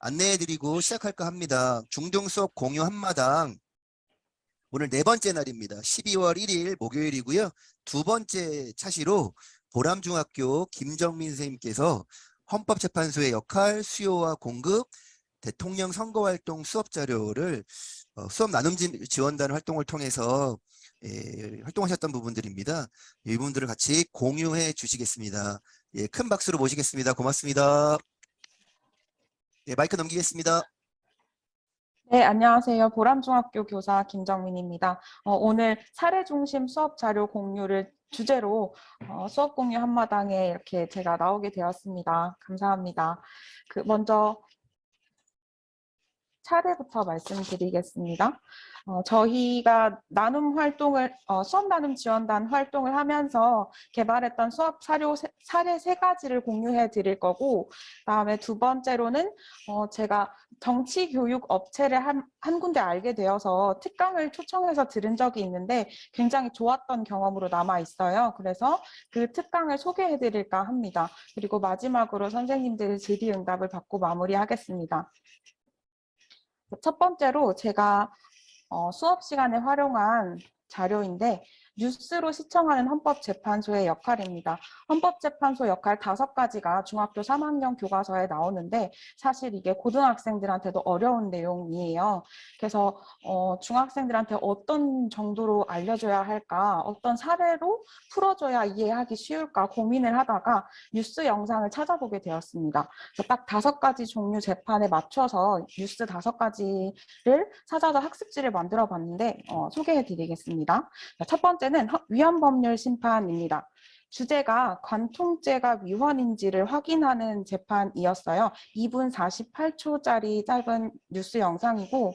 안내해드리고 시작할까 합니다. 중등수업 공유 한마당 오늘 네 번째 날입니다. 12월 1일 목요일이고요. 두 번째 차시로 보람중학교 김정민 선생님께서 헌법재판소의 역할, 수요와 공급, 대통령 선거활동 수업자료를 수업 나눔 지원단 활동을 통해서 활동하셨던 부분들입니다. 이 부분들을 같이 공유해 주시겠습니다. 예, 큰 박수로 모시겠습니다. 고맙습니다. 네, 마이크 넘기겠습니다. 네, 안녕하세요. 보람중학교 교사 김정민입니다. 오늘 사례 중심 수업 자료 공유를 주제로 수업 공유 한마당에 이렇게 제가 나오게 되었습니다. 감사합니다. 먼저 차례부터 말씀드리겠습니다. 저희가 나눔 활동을, 수업 나눔 지원단 활동을 하면서 개발했던 수업 사례 세 가지를 공유해 드릴 거고, 그다음에 두 번째로는 제가 정치교육 업체를 한 군데 알게 되어서 특강을 초청해서 들은 적이 있는데 굉장히 좋았던 경험으로 남아 있어요. 그래서 그 특강을 소개해 드릴까 합니다. 그리고 마지막으로 선생님들의 질의응답을 받고 마무리하겠습니다. 첫 번째로 제가 수업 시간에 활용한 자료인데 뉴스로 시청하는 헌법재판소의 역할입니다. 헌법재판소 역할 5가지가 중학교 3학년 교과서에 나오는데 사실 이게 고등학생들한테도 어려운 내용이에요. 그래서 중학생들한테 어떤 정도로 알려줘야 할까, 어떤 사례로 풀어줘야 이해하기 쉬울까 고민을 하다가 뉴스 영상을 찾아보게 되었습니다. 딱 5가지 종류 재판에 맞춰서 뉴스 5가지를 찾아서 학습지를 만들어 봤는데 소개해 드리겠습니다. 첫 번째는 위헌법률 심판입니다. 주제가 관통죄가 위헌인지를 확인하는 재판이었어요. 2분 48초짜리 짧은 뉴스 영상이고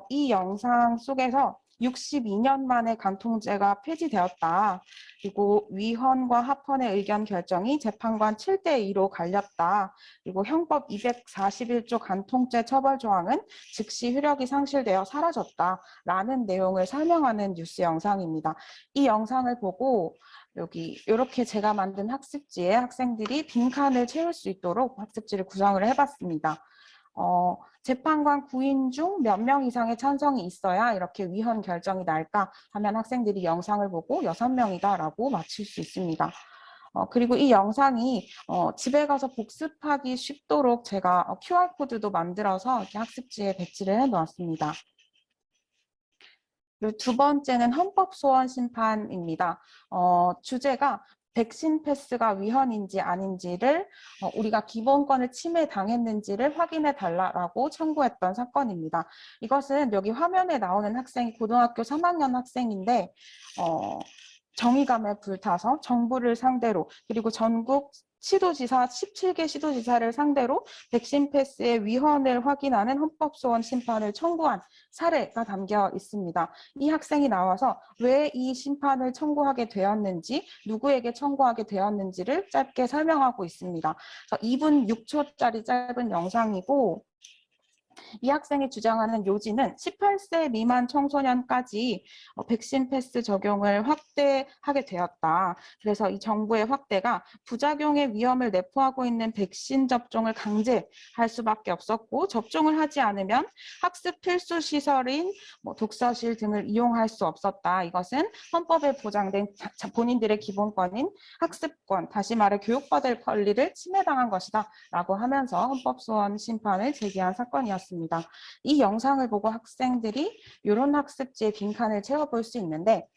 이 영상 속에서 62년 만에 관통죄가 폐지되었다. 그리고 위헌과 합헌의 의견 결정이 재판관 7대2로 갈렸다. 그리고 형법 241조 관통죄 처벌 조항은 즉시 효력이 상실되어 사라졌다. 라는 내용을 설명하는 뉴스 영상입니다. 이 영상을 보고 여기 이렇게 제가 만든 학습지에 학생들이 빈칸을 채울 수 있도록 학습지를 구성을 해봤습니다. 재판관 9인 중 몇 명 이상의 찬성이 있어야 이렇게 위헌 결정이 날까 하면 학생들이 영상을 보고 6명이다 라고 맞힐 수 있습니다. 그리고 이 영상이 집에 가서 복습하기 쉽도록 제가 QR코드도 만들어서 이렇게 학습지에 배치를 해놓았습니다. 그리고 두 번째는 헌법소원 심판입니다. 주제가 백신 패스가 위헌인지 아닌지를 우리가 기본권을 침해당했는지를 확인해 달라고 청구했던 사건입니다. 이것은 여기 화면에 나오는 학생이 고등학교 3학년 학생인데 정의감에 불타서 정부를 상대로 그리고 전국 시도지사 17개 시도지사를 상대로 백신 패스의 위헌을 확인하는 헌법소원 심판을 청구한 사례가 담겨 있습니다. 이 학생이 나와서 왜 이 심판을 청구하게 되었는지, 누구에게 청구하게 되었는지를 짧게 설명하고 있습니다. 2분 6초짜리 짧은 영상이고 이 학생이 주장하는 요지는 18세 미만 청소년까지 백신 패스 적용을 확대하게 되었다. 그래서 이 정부의 확대가 부작용의 위험을 내포하고 있는 백신 접종을 강제할 수밖에 없었고 접종을 하지 않으면 학습 필수 시설인 독서실 등을 이용할 수 없었다. 이것은 헌법에 보장된 본인들의 기본권인 학습권, 다시 말해 교육받을 권리를 침해당한 것이다 라고 하면서 헌법소원 심판을 제기한 사건이었습니다. 이 영상을 보고 학생들이 이런 학습지의 빈칸을 채워볼 수 있는데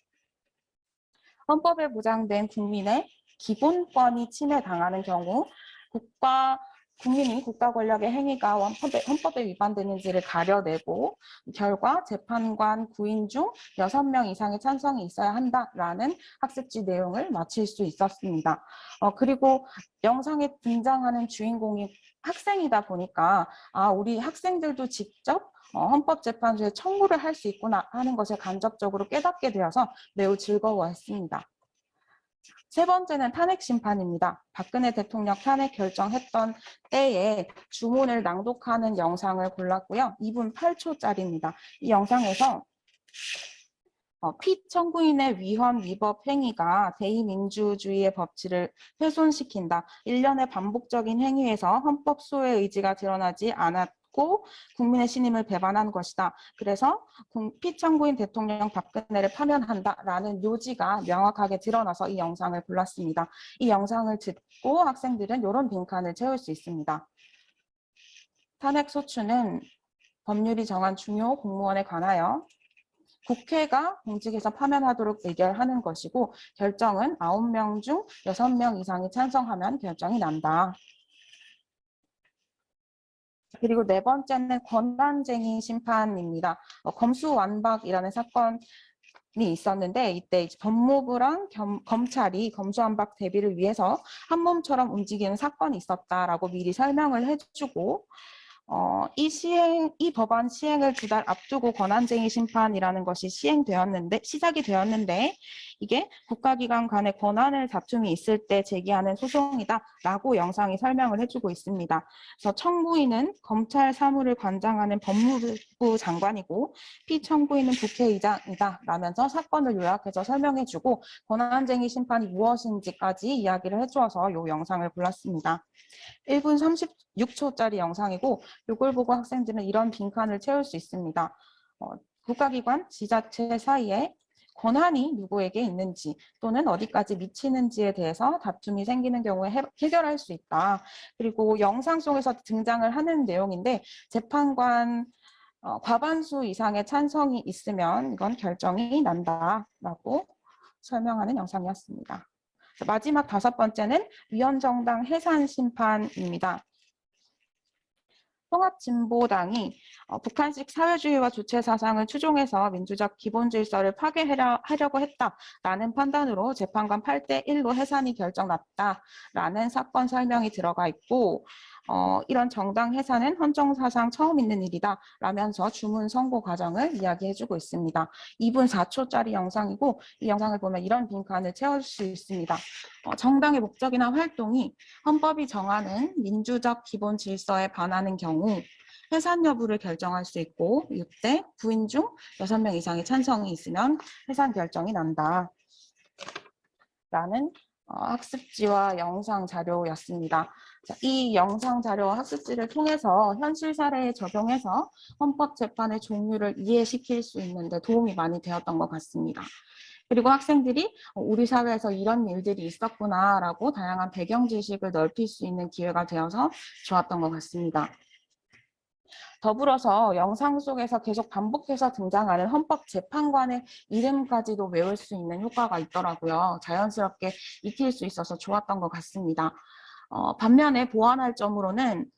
헌법에 보장된 국민의 기본권이 침해당하는 경우 국민이 국가 권력의 행위가 헌법에 위반되는지를 가려내고 결과 재판관 9인 중 6명 이상의 찬성이 있어야 한다라는 학습지 내용을 마칠 수 있었습니다. 그리고 영상에 등장하는 주인공이 학생이다 보니까 우리 학생들도 직접 헌법재판소에 청구를 할 수 있구나 하는 것을 간접적으로 깨닫게 되어서 매우 즐거워했습니다. 세 번째는 탄핵 심판입니다. 박근혜 대통령 탄핵 결정했던 때에 주문을 낭독하는 영상을 골랐고요. 2분 8초짜리입니다. 이 영상에서 피청구인의 위헌 위법 행위가 대의민주주의의 법치를 훼손시킨다. 일련의 반복적인 행위에서 헌법 소의 의지가 드러나지 않았고 국민의 신임을 배반한 것이다. 그래서 피청구인 대통령 박근혜를 파면한다라는 요지가 명확하게 드러나서 이 영상을 골랐습니다. 이 영상을 듣고 학생들은 이런 빈칸을 채울 수 있습니다. 탄핵소추는 법률이 정한 중요 공무원에 관하여 국회가 공직에서 파면하도록 의결하는 것이고 결정은 9명 중 6명 이상이 찬성하면 결정이 난다. 그리고 네 번째는 권한쟁의 심판입니다. 검수완박이라는 사건이 있었는데 이때 법무부랑 검찰이 검수완박 대비를 위해서 한 몸처럼 움직이는 사건이 있었다라고 미리 설명을 해주고 이 법안 시행을 2달 앞두고 권한쟁의 심판이라는 것이 시작이 되었는데 이게 국가기관 간의 권한을 다툼이 있을 때 제기하는 소송이다라고 영상이 설명을 해주고 있습니다. 그래서 청구인은 검찰 사무를 관장하는 법무부 장관이고 피청구인은 국회의장이다 라면서 사건을 요약해서 설명해주고 권한쟁의 심판이 무엇인지까지 이야기를 해주어서 이 영상을 골랐습니다. 1분 36초짜리 영상이고 이걸 보고 학생들은 이런 빈칸을 채울 수 있습니다. 국가기관, 지자체 사이에 권한이 누구에게 있는지 또는 어디까지 미치는지에 대해서 다툼이 생기는 경우에 해결할 수 있다. 그리고 영상 속에서 등장을 하는 내용인데 재판관 과반수 이상의 찬성이 있으면 이건 결정이 난다라고 설명하는 영상이었습니다. 마지막 5번째는 위헌정당 해산 심판입니다. 통합진보당이 북한식 사회주의와 주체사상을 추종해서 민주적 기본질서를 파괴하려고 했다라는 판단으로 재판관 8대1로 해산이 결정났다라는 사건 설명이 들어가 있고 이런 정당 해산은 헌정사상 처음 있는 일이다 라면서 주문 선고 과정을 이야기해주고 있습니다. 2분 4초짜리 영상이고 이 영상을 보면 이런 빈칸을 채울 수 있습니다. 정당의 목적이나 활동이 헌법이 정하는 민주적 기본 질서에 반하는 경우 해산 여부를 결정할 수 있고 이때 부인 중 6명 이상의 찬성이 있으면 해산 결정이 난다. 라는 학습지와 영상 자료였습니다. 이 영상 자료와 학습지를 통해서 현실 사례에 적용해서 헌법재판의 종류를 이해시킬 수 있는데 도움이 많이 되었던 것 같습니다. 그리고 학생들이 우리 사회에서 이런 일들이 있었구나라고 다양한 배경 지식을 넓힐 수 있는 기회가 되어서 좋았던 것 같습니다. 더불어서 영상 속에서 계속 반복해서 등장하는 헌법재판관의 이름까지도 외울 수 있는 효과가 있더라고요. 자연스럽게 익힐 수 있어서 좋았던 것 같습니다. 반면에 보완할 점으로는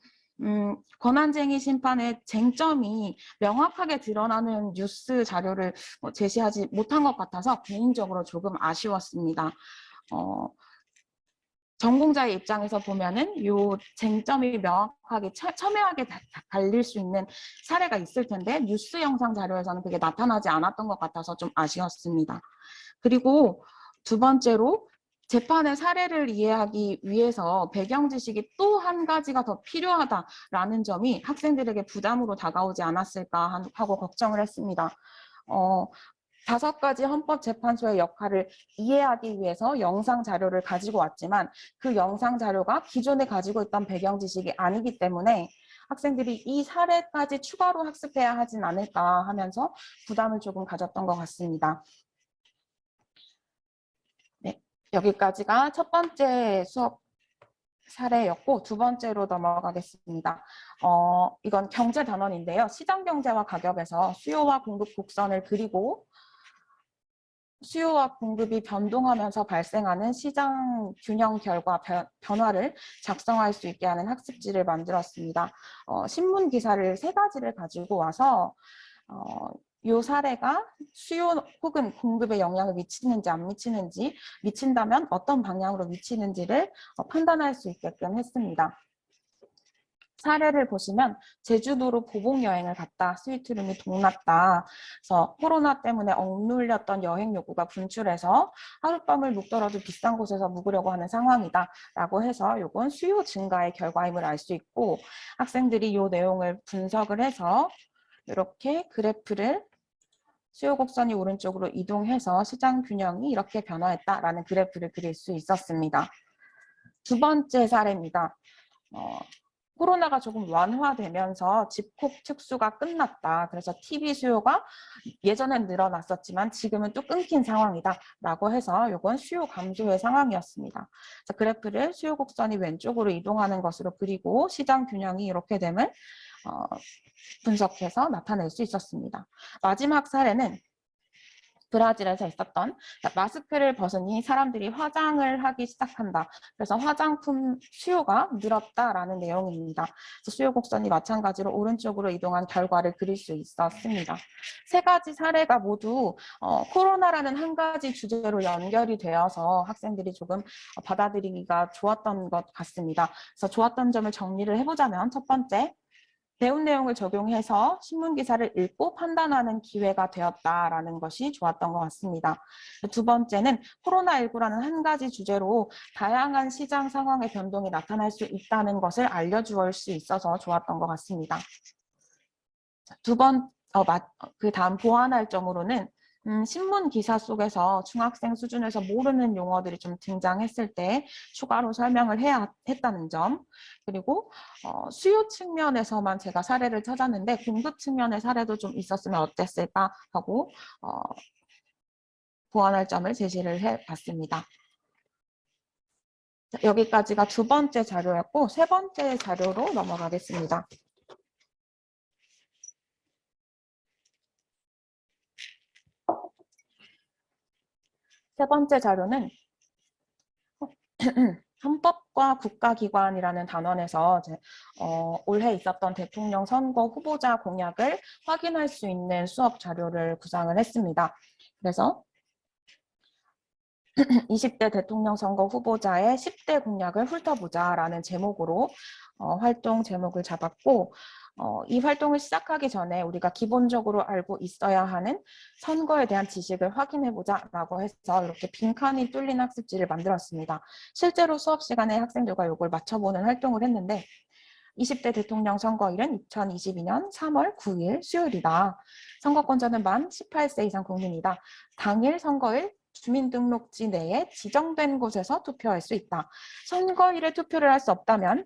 권한쟁의 심판의 쟁점이 명확하게 드러나는 뉴스 자료를 제시하지 못한 것 같아서 개인적으로 조금 아쉬웠습니다. 전공자의 입장에서 보면은 이 쟁점이 명확하게 첨예하게 달릴 수 있는 사례가 있을 텐데 뉴스 영상 자료에서는 그게 나타나지 않았던 것 같아서 좀 아쉬웠습니다. 그리고 두 번째로 재판의 사례를 이해하기 위해서 배경 지식이 또 한 가지가 더 필요하다라는 점이 학생들에게 부담으로 다가오지 않았을까 하고 걱정을 했습니다. 5가지 헌법재판소의 역할을 이해하기 위해서 영상 자료를 가지고 왔지만 그 영상 자료가 기존에 가지고 있던 배경 지식이 아니기 때문에 학생들이 이 사례까지 추가로 학습해야 하진 않을까 하면서 부담을 조금 가졌던 것 같습니다. 네, 여기까지가 첫 번째 수업 사례였고 두 번째로 넘어가겠습니다. 이건 경제 단원인데요. 시장 경제와 가격에서 수요와 공급 곡선을 그리고 수요와 공급이 변동하면서 발생하는 시장 균형 결과 변화를 작성할 수 있게 하는 학습지를 만들었습니다. 신문 기사를 3가지를 가지고 와서 이 사례가 수요 혹은 공급에 영향을 미치는지 안 미치는지, 미친다면 어떤 방향으로 미치는지를 판단할 수 있게끔 했습니다. 사례를 보시면 제주도로 보복 여행을 갔다 스위트룸이 동났다. 그래서 코로나 때문에 억눌렸던 여행 요구가 분출해서 하룻밤을 묵더라도 비싼 곳에서 묵으려고 하는 상황이다 라고 해서 이건 수요 증가의 결과임을 알 수 있고 학생들이 이 내용을 분석을 해서 이렇게 그래프를 수요 곡선이 오른쪽으로 이동해서 시장 균형이 이렇게 변화했다라는 그래프를 그릴 수 있었습니다. 두 번째 사례입니다. 코로나가 조금 완화되면서 집콕 특수가 끝났다. 그래서 TV 수요가 예전엔 늘어났었지만 지금은 또 끊긴 상황이다라고 해서 이건 수요 감소의 상황이었습니다. 그래서 그래프를 수요 곡선이 왼쪽으로 이동하는 것으로 그리고 시장 균형이 이렇게 됨을 분석해서 나타낼 수 있었습니다. 마지막 사례는 브라질에서 있었던 마스크를 벗으니 사람들이 화장을 하기 시작한다. 그래서 화장품 수요가 늘었다라는 내용입니다. 수요 곡선이 마찬가지로 오른쪽으로 이동한 결과를 그릴 수 있었습니다. 세 가지 사례가 모두 코로나라는 한 가지 주제로 연결이 되어서 학생들이 조금 받아들이기가 좋았던 것 같습니다. 그래서 좋았던 점을 정리를 해보자면 첫 번째, 배운 내용을 적용해서 신문 기사를 읽고 판단하는 기회가 되었다라는 것이 좋았던 것 같습니다. 두 번째는 코로나19라는 한 가지 주제로 다양한 시장 상황의 변동이 나타날 수 있다는 것을 알려주을 수 있어서 좋았던 것 같습니다. 그 다음 보완할 점으로는 신문 기사 속에서 중학생 수준에서 모르는 용어들이 좀 등장했을 때 추가로 설명을 해야 했다는 점, 그리고 수요 측면에서만 제가 사례를 찾았는데 공급 측면의 사례도 좀 있었으면 어땠을까 하고 보완할 점을 제시를 해봤습니다. 여기까지가 두 번째 자료였고 세 번째 자료로 넘어가겠습니다. 세 번째 자료는 헌법과 국가기관이라는 단원에서 올해 있었던 대통령 선거 후보자 공약을 확인할 수 있는 수업 자료를 구상을 했습니다. 그래서 20대 대통령 선거 후보자의 10대 공약을 훑어보자라는 제목으로 활동 제목을 잡았고 이 활동을 시작하기 전에 우리가 기본적으로 알고 있어야 하는 선거에 대한 지식을 확인해보자라고 해서 이렇게 빈칸이 뚫린 학습지를 만들었습니다. 실제로 수업 시간에 학생들과 이걸 맞춰보는 활동을 했는데 20대 대통령 선거일은 2022년 3월 9일 수요일이다. 선거권자는 만 18세 이상 국민이다. 당일 선거일 주민등록지 내에 지정된 곳에서 투표할 수 있다. 선거일에 투표를 할 수 없다면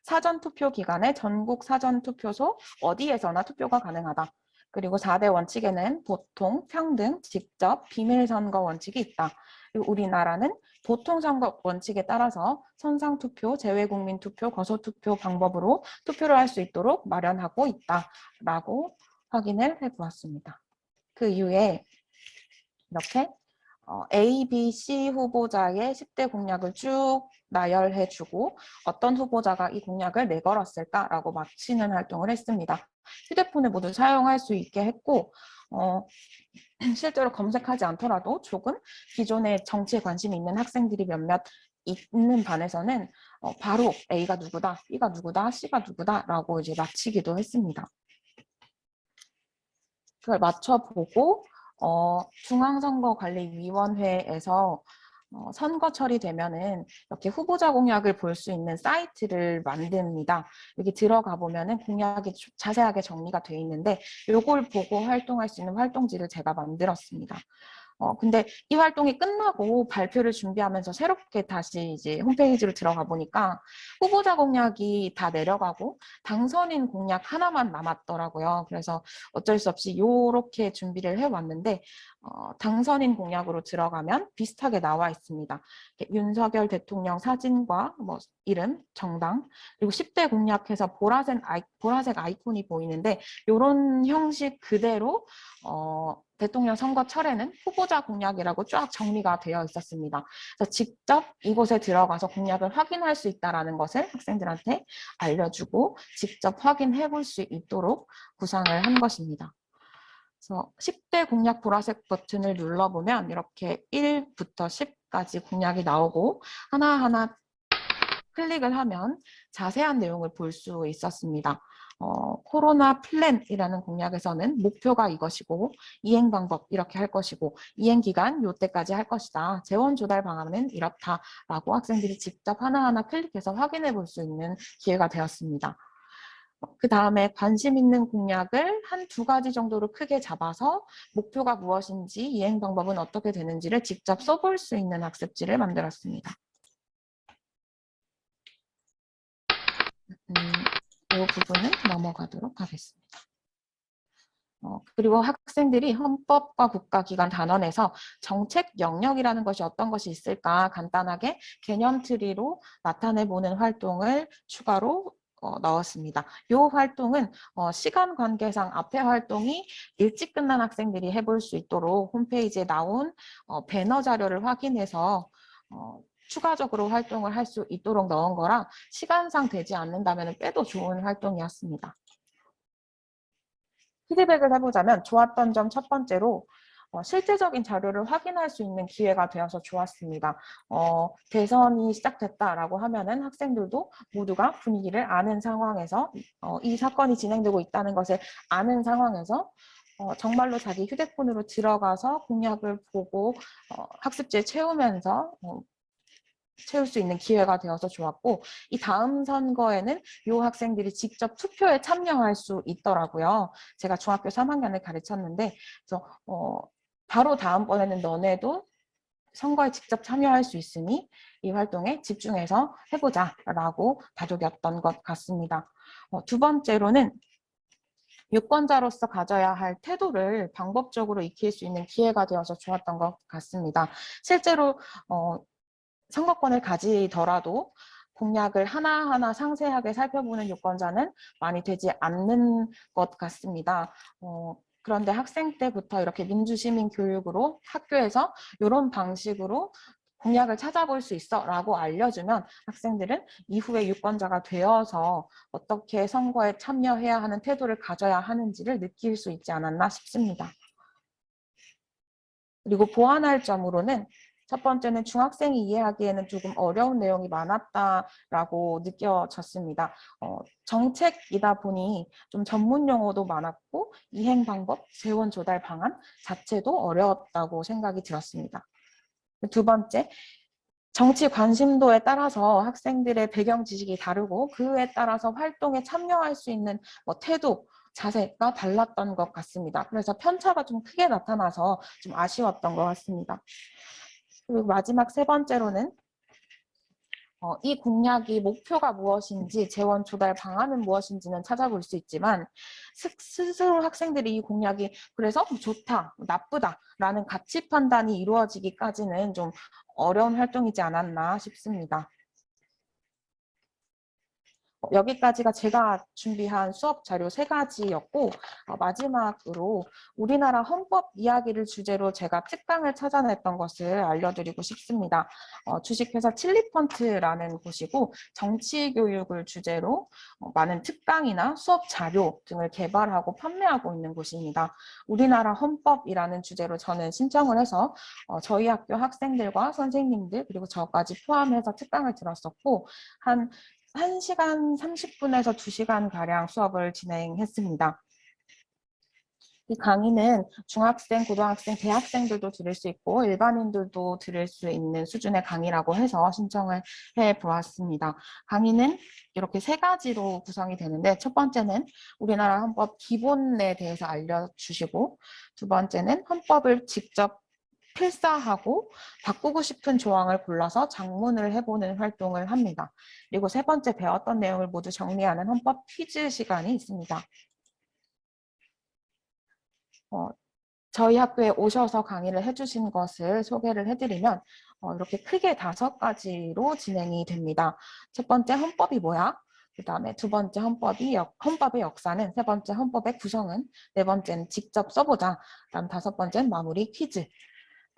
사전투표 기간에 전국 사전투표소 어디에서나 투표가 가능하다. 그리고 4대 원칙에는 보통, 평등, 직접, 비밀선거 원칙이 있다. 그리고 우리나라는 보통선거 원칙에 따라서 선상투표, 재외국민투표, 거소투표 방법으로 투표를 할 수 있도록 마련하고 있다라고 확인을 해보았습니다. 그 이후에 이렇게 A, B, C 후보자의 10대 공약을 쭉 나열해주고 어떤 후보자가 이 공약을 내걸었을까라고 맞히는 활동을 했습니다. 휴대폰을 모두 사용할 수 있게 했고 실제로 검색하지 않더라도 조금 기존에 정치에 관심이 있는 학생들이 몇몇 있는 반에서는 바로 A가 누구다, B가 누구다, C가 누구다라고 이제 맞히기도 했습니다. 그걸 맞춰보고 중앙선거관리위원회에서 선거 처리되면은 이렇게 후보자 공약을 볼 수 있는 사이트를 만듭니다. 여기 들어가 보면은 공약이 자세하게 정리가 되어 있는데 이걸 보고 활동할 수 있는 활동지를 제가 만들었습니다. 근데 이 활동이 끝나고 발표를 준비하면서 새롭게 다시 이제 홈페이지로 들어가 보니까 후보자 공약이 다 내려가고 당선인 공약 하나만 남았더라고요. 그래서 어쩔 수 없이 이렇게 준비를 해왔는데 당선인 공약으로 들어가면 비슷하게 나와 있습니다. 윤석열 대통령 사진과 뭐 이름, 정당, 그리고 10대 공약해서 보라색 아이콘이 보이는데 이런 형식 그대로 대통령 선거철에는 후보자 공약이라고 쫙 정리가 되어 있었습니다. 그래서 직접 이곳에 들어가서 공약을 확인할 수 있다는 것을 학생들한테 알려주고 직접 확인해 볼 수 있도록 구상을 한 것입니다. 그래서 10대 공약 보라색 버튼을 눌러보면 이렇게 1부터 10까지 공약이 나오고 하나하나 클릭을 하면 자세한 내용을 볼 수 있었습니다. 코로나 플랜이라는 공약에서는 목표가 이것이고 이행 방법 이렇게 할 것이고 이행 기간 요때까지 할 것이다. 재원 조달 방안은 이렇다라고 학생들이 직접 하나하나 클릭해서 확인해 볼 수 있는 기회가 되었습니다. 그 다음에 관심 있는 공약을 한 두 가지 정도로 크게 잡아서 목표가 무엇인지 이행 방법은 어떻게 되는지를 직접 써볼 수 있는 학습지를 만들었습니다. 이 부분은 넘어가도록 하겠습니다. 그리고 학생들이 헌법과 국가기관 단원에서 정책 영역이라는 것이 어떤 것이 있을까 간단하게 개념 트리로 나타내보는 활동을 추가로 넣었습니다. 이 활동은 시간 관계상 앞에 활동이 일찍 끝난 학생들이 해볼 수 있도록 홈페이지에 나온 배너 자료를 확인해서 추가적으로 활동을 할 수 있도록 넣은 거라 시간상 되지 않는다면 빼도 좋은 활동이었습니다. 피드백을 해보자면 좋았던 점 첫 번째로 실제적인 자료를 확인할 수 있는 기회가 되어서 좋았습니다. 대선이 시작됐다라고 하면은 학생들도 모두가 분위기를 아는 상황에서 이 사건이 진행되고 있다는 것을 아는 상황에서 정말로 자기 휴대폰으로 들어가서 공약을 보고 학습지에 채우면서 채울 수 있는 기회가 되어서 좋았고 이 다음 선거에는 이 학생들이 직접 투표에 참여할 수 있더라고요. 제가 중학교 3학년을 가르쳤는데 그래서 바로 다음번에는 너네도 선거에 직접 참여할 수 있으니 이 활동에 집중해서 해보자라고 다독였던 것 같습니다. 두 번째로는 유권자로서 가져야 할 태도를 방법적으로 익힐 수 있는 기회가 되어서 좋았던 것 같습니다. 실제로 선거권을 가지더라도 공약을 하나하나 상세하게 살펴보는 유권자는 많이 되지 않는 것 같습니다. 그런데 학생 때부터 이렇게 민주시민 교육으로 학교에서 이런 방식으로 공약을 찾아볼 수 있어 라고 알려주면 학생들은 이후에 유권자가 되어서 어떻게 선거에 참여해야 하는 태도를 가져야 하는지를 느낄 수 있지 않았나 싶습니다. 그리고 보완할 점으로는 첫 번째는 중학생이 이해하기에는 조금 어려운 내용이 많았다라고 느껴졌습니다. 정책이다 보니 좀 전문 용어도 많았고 이행 방법, 재원 조달 방안 자체도 어려웠다고 생각이 들었습니다. 두 번째, 정치 관심도에 따라서 학생들의 배경 지식이 다르고 그에 따라서 활동에 참여할 수 있는 태도, 자세가 달랐던 것 같습니다. 그래서 편차가 좀 크게 나타나서 좀 아쉬웠던 것 같습니다. 그리고 마지막 세 번째로는 이 공약이 목표가 무엇인지 재원 조달 방안은 무엇인지는 찾아볼 수 있지만 스스로 학생들이 이 공약이 그래서 좋다, 나쁘다라는 가치 판단이 이루어지기까지는 좀 어려운 활동이지 않았나 싶습니다. 여기까지가 제가 준비한 수업 자료 3가지였고 마지막으로 우리나라 헌법 이야기를 주제로 제가 특강을 찾아냈던 것을 알려드리고 싶습니다. 주식회사 칠리펀트라는 곳이고 정치교육을 주제로 많은 특강이나 수업 자료 등을 개발하고 판매하고 있는 곳입니다. 우리나라 헌법이라는 주제로 저는 신청을 해서 저희 학교 학생들과 선생님들 그리고 저까지 포함해서 특강을 들었었고 한 1시간 30분에서 2시간가량 수업을 진행했습니다. 이 강의는 중학생, 고등학생, 대학생들도 들을 수 있고 일반인들도 들을 수 있는 수준의 강의라고 해서 신청을 해보았습니다. 강의는 이렇게 3가지로 구성이 되는데 첫 번째는 우리나라 헌법 기본에 대해서 알려주시고 두 번째는 헌법을 직접 필사하고 바꾸고 싶은 조항을 골라서 작문을 해보는 활동을 합니다. 그리고 세 번째 배웠던 내용을 모두 정리하는 헌법 퀴즈 시간이 있습니다. 저희 학교에 오셔서 강의를 해주신 것을 소개를 해드리면 이렇게 크게 5가지로 진행이 됩니다. 첫 번째 헌법이 뭐야? 그 다음에 두 번째 헌법의 역사는, 세 번째 헌법의 구성은, 네 번째는 직접 써보자, 그다음 5번째는 마무리 퀴즈.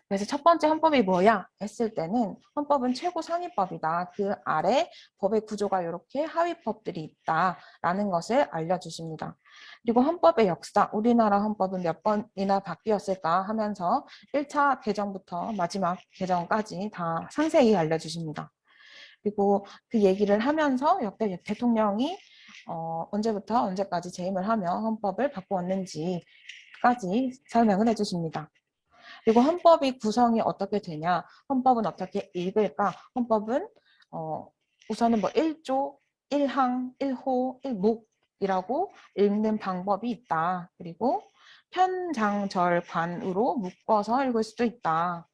그래서 첫 번째 헌법이 뭐야 했을 때는 헌법은 최고 상위법이다. 그 아래 법의 구조가 이렇게 하위법들이 있다라는 것을 알려주십니다. 그리고 헌법의 역사, 우리나라 헌법은 몇 번이나 바뀌었을까 하면서 1차 개정부터 마지막 개정까지 다 상세히 알려주십니다. 그리고 그 얘기를 하면서 역대 대통령이 언제부터 언제까지 재임을 하며 헌법을 바꾸었는지까지 설명을 해주십니다. 그리고 헌법이 구성이 어떻게 되냐, 헌법은 어떻게 읽을까, 헌법은 우선은 1조, 1항, 1호, 1목 이라고 읽는 방법이 있다. 그리고 편장절관으로 묶어서 읽을 수도 있다.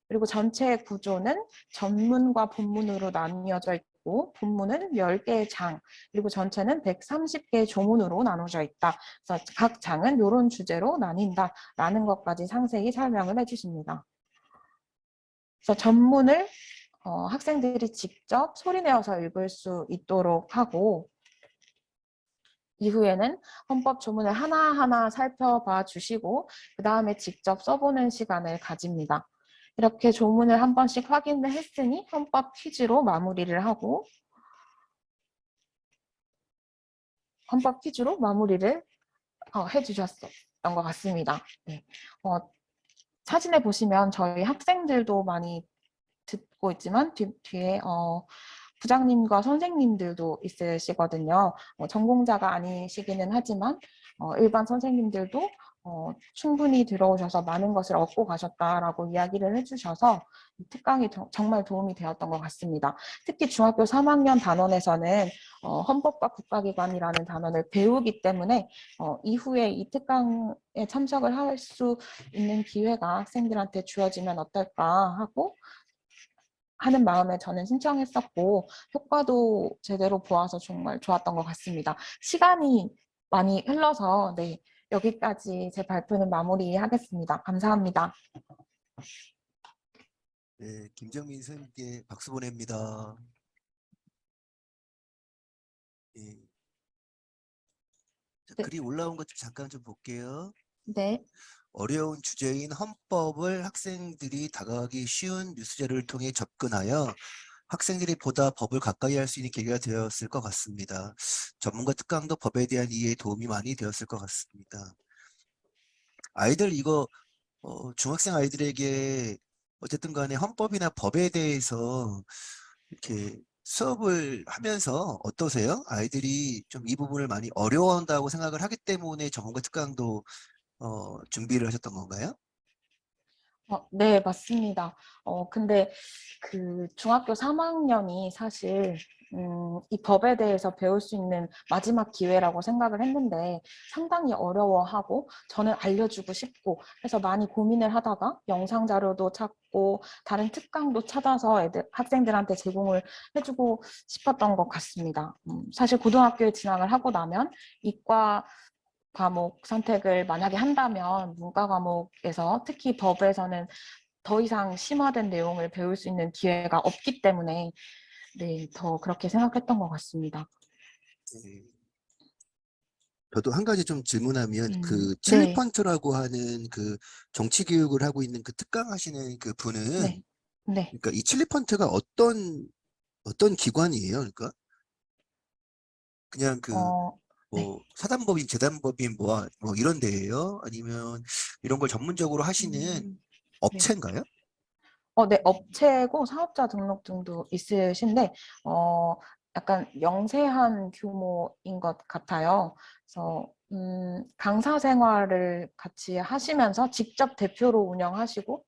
그리고 전체 구조는 전문과 본문으로 나뉘어져 있고 본문은 10개의 장, 그리고 전체는 130개의 조문으로 나눠져 있다. 그래서 각 장은 이런 주제로 나뉜다라는 것까지 상세히 설명을 해주십니다. 그래서 전문을 학생들이 직접 소리내어서 읽을 수 있도록 하고 이후에는 헌법 조문을 하나하나 살펴봐 주시고 그 다음에 직접 써보는 시간을 가집니다. 이렇게 조문을 한 번씩 확인을 했으니 헌법 퀴즈로 마무리를 하고 헌법 퀴즈로 마무리를 해주셨던 것 같습니다. 네. 사진에 보시면 저희 학생들도 많이 듣고 있지만 뒤에 부장님과 선생님들도 있으시거든요. 전공자가 아니시기는 하지만 일반 선생님들도 충분히 들어오셔서 많은 것을 얻고 가셨다라고 이야기를 해주셔서 특강이 정말 도움이 되었던 것 같습니다. 특히 중학교 3학년 단원에서는 헌법과 국가기관이라는 단원을 배우기 때문에 이후에 이 특강에 참석을 할 수 있는 기회가 학생들한테 주어지면 어떨까 하고 하는 마음에 저는 신청했었고 효과도 제대로 보아서 정말 좋았던 것 같습니다. 시간이 많이 흘러서 네, 여기까지 제 발표는 마무리하겠습니다. 감사합니다. 네, 김정민 선생님께 박수 보냅니다. 예. 자, 네. 글이 올라온 것 잠깐 좀 볼게요. 네. 어려운 주제인 헌법을 학생들이 다가가기 쉬운 뉴스자료를 통해 접근하여 학생들이 보다 법을 가까이 할 수 있는 계기가 되었을 것 같습니다. 전문가 특강도 법에 대한 이해에 도움이 많이 되었을 것 같습니다. 아이들 이거 중학생 아이들에게 어쨌든 간에 헌법이나 법에 대해서 이렇게 수업을 하면서 어떠세요? 아이들이 좀 이 부분을 많이 어려워한다고 생각을 하기 때문에 전문가 특강도 준비를 하셨던 건가요? 네, 맞습니다. 근데 그 중학교 3학년이 사실 이 법에 대해서 배울 수 있는 마지막 기회라고 생각을 했는데 상당히 어려워하고 저는 알려주고 싶고 해서 많이 고민을 하다가 영상 자료도 찾고 다른 특강도 찾아서 학생들한테 제공을 해주고 싶었던 것 같습니다. 사실 고등학교에 진학을 하고 나면 이과 과목 선택을 만약에 한다면 문과 과목에서 특히 법에서는 더 이상 심화된 내용을 배울 수 있는 기회가 없기 때문에 네, 더 그렇게 생각했던 것 같습니다. 네. 저도 한 가지 좀 질문하면 그 네, 칠리펀트라고 하는 그 정치 교육을 하고 있는 그 특강 하시는 그 분은 네, 네. 그러니까 이 칠리펀트가 어떤 기관이에요? 그러니까 그냥 그 네. 뭐 사단법인, 재단법인 뭐 이런 데예요? 아니면 이런 걸 전문적으로 하시는 네. 업체인가요? 네, 업체고 사업자 등록증도 있으신데, 약간 영세한 규모인 것 같아요. 그래서, 강사 생활을 같이 하시면서 직접 대표로 운영하시고,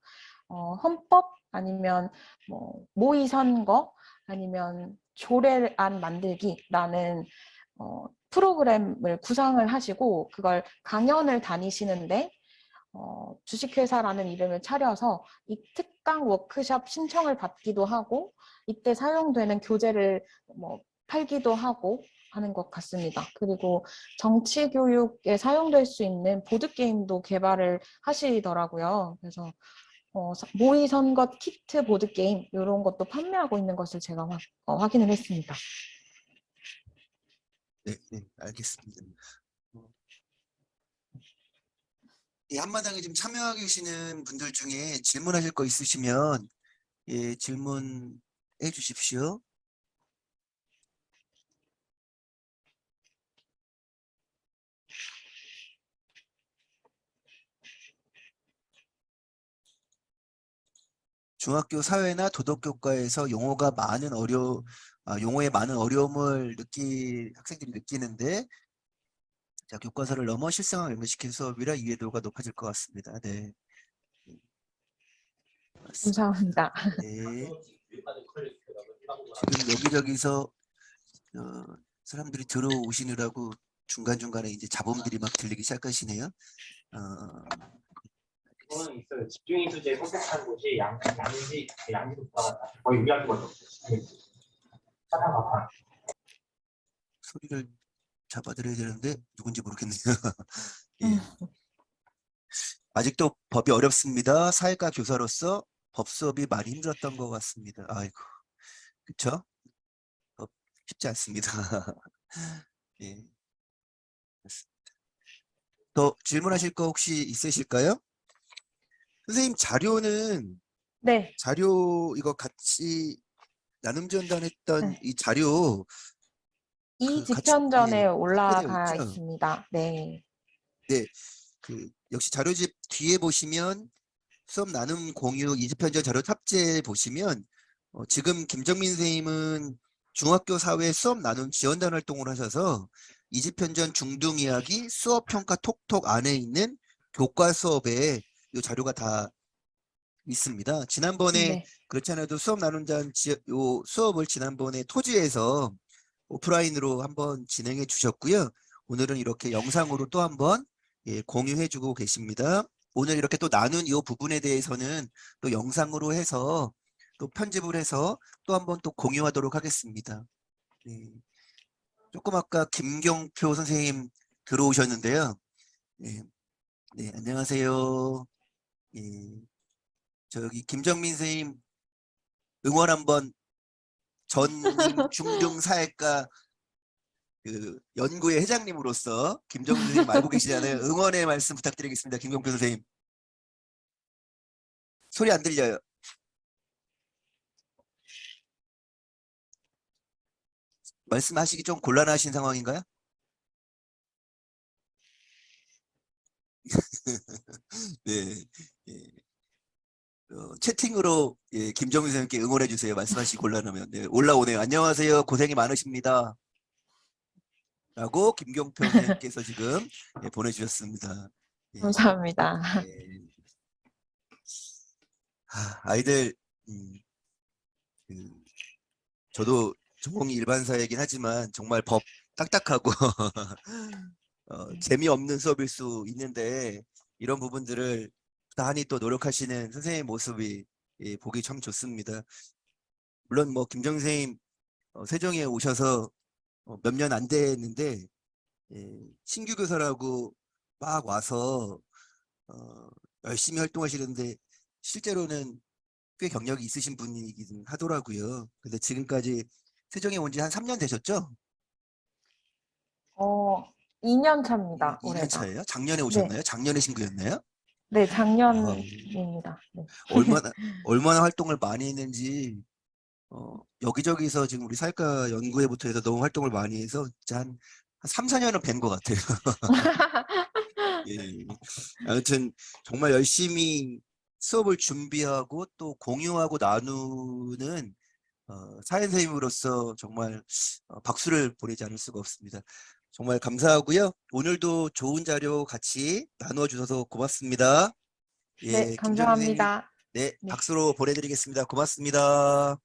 헌법 아니면 뭐 모의 선거 아니면 조례안 만들기라는 프로그램을 구상을 하시고 그걸 강연을 다니시는데 주식회사라는 이름을 차려서 이 특강 워크숍 신청을 받기도 하고 이때 사용되는 교재를 뭐 팔기도 하고 하는 것 같습니다. 그리고 정치 교육에 사용될 수 있는 보드게임도 개발을 하시더라고요. 그래서 모의 선거 키트 보드게임 이런 것도 판매하고 있는 것을 제가 확인을 했습니다. 네, 네, 알겠습니다. 어, 이 한마당에 좀 참여하고 계시는 분들 중에 질문하실 거 있으시면 예, 질문해 주십시오. 중학교 사회나 도덕교과에서 용어에 많은 어려움을 학생들이 느끼는데, 자, 교과서를 넘어 실생활 연결시킨 수업이라 이해도가 높아질 것 같습니다. 네, 맞습니다. 감사합니다. 네. 지금 여기저기서 사람들이 들어오시느라고 중간중간에 이제 잡음들이 막 들리기 시작하시네요. 그거는 있어요. 집중이 수제 선택한 곳이 양지 국가가 거의 유리할 수밖에 없어요. 사탕 소리를 잡아드려야 되는데 누군지 모르겠네요. 예. 아직도 법이 어렵습니다. 사회과 교사로서 법 수업이 많이 힘들었던 것 같습니다. 아이고, 그쵸? 쉽지 않습니다. 예. 더 질문하실 거 혹시 있으실까요? 선생님 자료는 네. 자료 이거 같이 나눔 전단했던 네. 이 자료 이 같이 집현전에 공개되어 올라가 있죠? 있습니다. 네. 네, 역시 자료집 뒤에 보시면 수업 나눔 공유 이집현전 자료 탑재 보시면 지금 김정민 선생님은 중학교 사회 수업 나눔 지원단 활동을 하셔서 이집현전 중등 이야기 수업 평가 톡톡 안에 있는 교과 수업에 이 자료가 다 있습니다. 지난번에 네. 그렇지 않아도 수업 나눔단 요 수업을 지난번에 토지에서 오프라인으로 한번 진행해 주셨고요. 오늘은 이렇게 영상으로 또 한번 공유해 주고 계십니다. 오늘 이렇게 또 나눈 이 부분에 대해서는 또 영상으로 해서 또 편집을 해서 또 한번 또 공유하도록 하겠습니다. 네. 조금 아까 김경표 선생님 들어오셨는데요. 네, 네, 안녕하세요. 예, 저기 김정민 선생님 응원 한번 전임 중등사회과 연구회 회장님으로서 김정민 선생님 알고 계시잖아요. 응원의 말씀 부탁드리겠습니다. 김경표 선생님. 소리 안 들려요. 말씀하시기 좀 곤란하신 상황인가요? 네. 예. 채팅으로 김정민 선생님께 응원해 주세요. 말씀하시기 곤란하면. 네, 올라오네요. 안녕하세요. 고생이 많으십니다. 라고 김경표 선생님께서 지금 보내주셨습니다. 예, 감사합니다. 예. 아이들 그, 저도 전공이 일반사이긴 하지만 정말 법 딱딱하고 재미없는 수업일 수 있는데 이런 부분들을 다하니 또 노력하시는 선생님 모습이 보기 참 좋습니다. 물론 뭐 김정 선생님 세종에 오셔서 몇 년 안 됐는데 신규 교사라고 막 와서 열심히 활동하시는데 실제로는 꽤 경력이 있으신 분이긴 하더라고요. 근데 지금까지 세종에 온 지 한 3년 되셨죠? 2년 차입니다. 2년 올해가. 차예요? 작년에 네. 오셨나요? 작년에 신규였나요? 네, 아, 작년입니다. 네. 얼마나 활동을 많이 했는지 여기저기서 지금 우리 사회과 연구회부터 해서 너무 활동을 많이 해서 진짜 한 3, 4년은 뵌 것 같아요. 예. 아무튼 정말 열심히 수업을 준비하고 또 공유하고 나누는 사회 선생님으로서 정말 박수를 보내지 않을 수가 없습니다. 정말 감사하고요. 오늘도 좋은 자료 같이 나누어 주셔서 고맙습니다. 네, 예, 김정민 선생님, 감사합니다. 네, 네. 박수로 보내드리겠습니다. 고맙습니다.